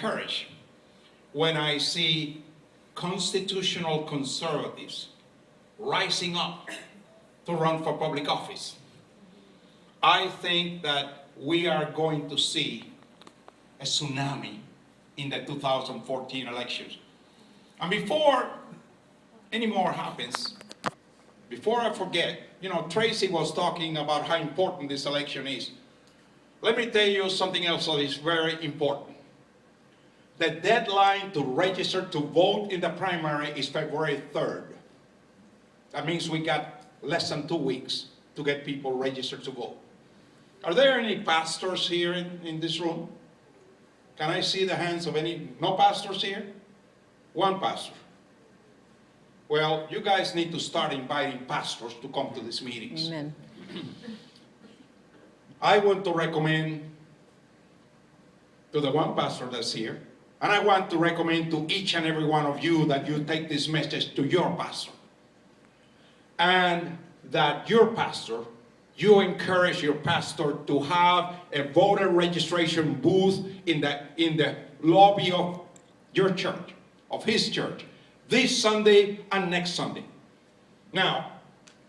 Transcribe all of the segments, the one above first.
encouraged when I see constitutional conservatives rising up to run for public office. I think that we are going to see a tsunami in the 2014 elections. And before any more happens, before I forget, you know, Tracy was talking about how important this election is. Let me tell you something else that is very important. The deadline to register to vote in the primary is February 3rd. That means we got less than 2 weeks to get people registered to vote. Are there any pastors here in this room? Can I see the hands of any? No pastors here? One pastor. Well, you guys need to start inviting pastors to come to these meetings. Amen. I want to recommend to the one pastor that's here, and I want to recommend to each and every one of you that you take this message to your pastor. And that your pastor, you encourage your pastor to have a voter registration booth in the lobby of your church, of his church, this Sunday and next Sunday. Now,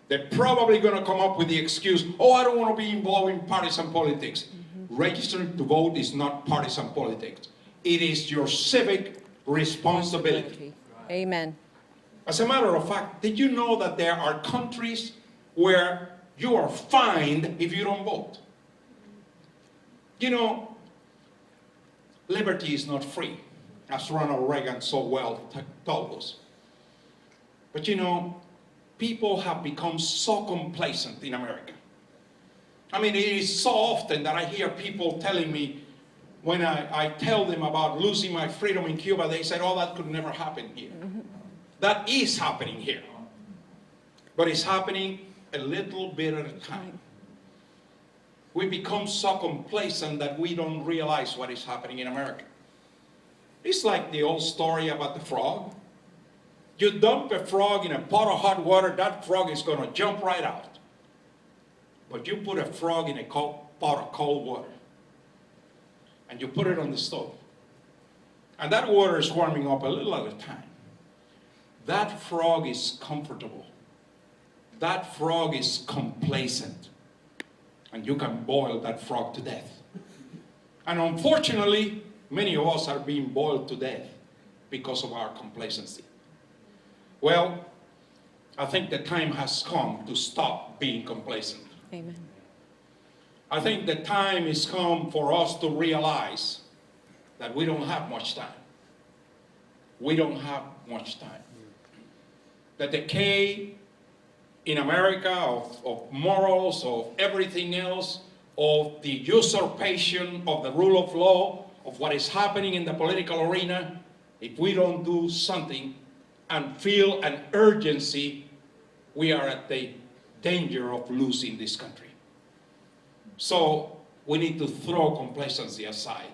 they're probably going to come up with the excuse, oh, I don't want to be involved in partisan politics. Registering to vote is not partisan politics. It is your civic responsibility. Amen. As a matter of fact, did you know that there are countries where you are fined if you don't vote? You know, liberty is not free, as Ronald Reagan so well told us. But you know, people have become so complacent in America. I mean, it is so often that I hear people telling me, when I tell them about losing my freedom in Cuba, they said, oh, that could never happen here. That is happening here. But it's happening a little bit at a time. We become so complacent that we don't realize what is happening in America. It's like the old story about the frog. You dump a frog in a pot of hot water, that frog is going to jump right out. But you put a frog in a pot of cold water, and you put it on the stove, and that water is warming up a little at a time. That frog is comfortable. That frog is complacent. And you can boil that frog to death. And unfortunately, many of us are being boiled to death because of our complacency. Well, I think the time has come to stop being complacent. Amen. I think the time has come for us to realize that we don't have much time. We don't have much time. The decay in America of morals, of everything else, of the usurpation of the rule of law, of what is happening in the political arena, if we don't do something and feel an urgency, we are at the danger of losing this country. So we need to throw complacency aside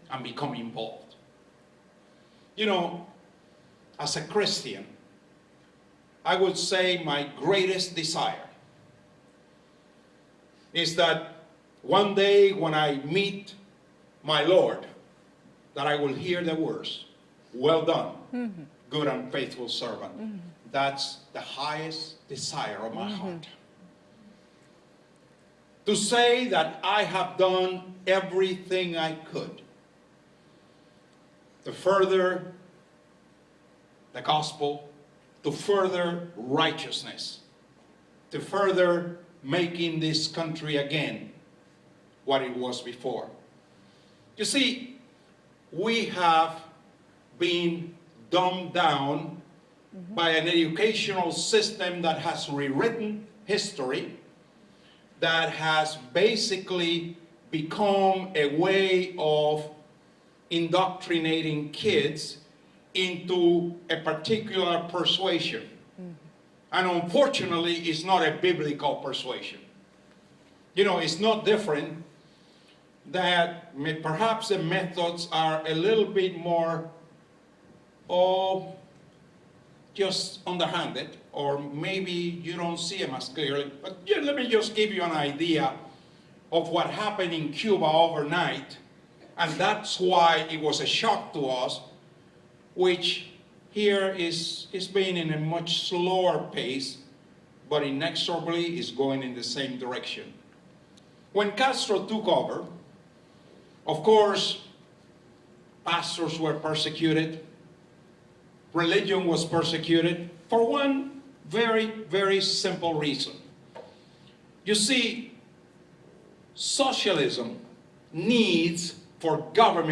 and become involved. You know, as a Christian, I would say my greatest desire is that one day when I meet my Lord, that I will hear the words, well done, good and faithful servant. That's the highest desire of my heart. To say that I have done everything I could to further the gospel, to further righteousness, to further making this country again what it was before. You see, we have been dumbed down by an educational system that has rewritten history, that has basically become a way of indoctrinating kids into a particular persuasion. And unfortunately, it's not a biblical persuasion. You know, it's not different that perhaps the methods are a little bit more, just underhanded, or maybe you don't see them as clearly. But let me just give you an idea of what happened in Cuba overnight And that's why it was a shock to us, which here is being in a much slower pace, but inexorably is going in the same direction. When Castro took over, of course, pastors were persecuted, religion was persecuted, for one very, very simple reason. You see, socialism needs for government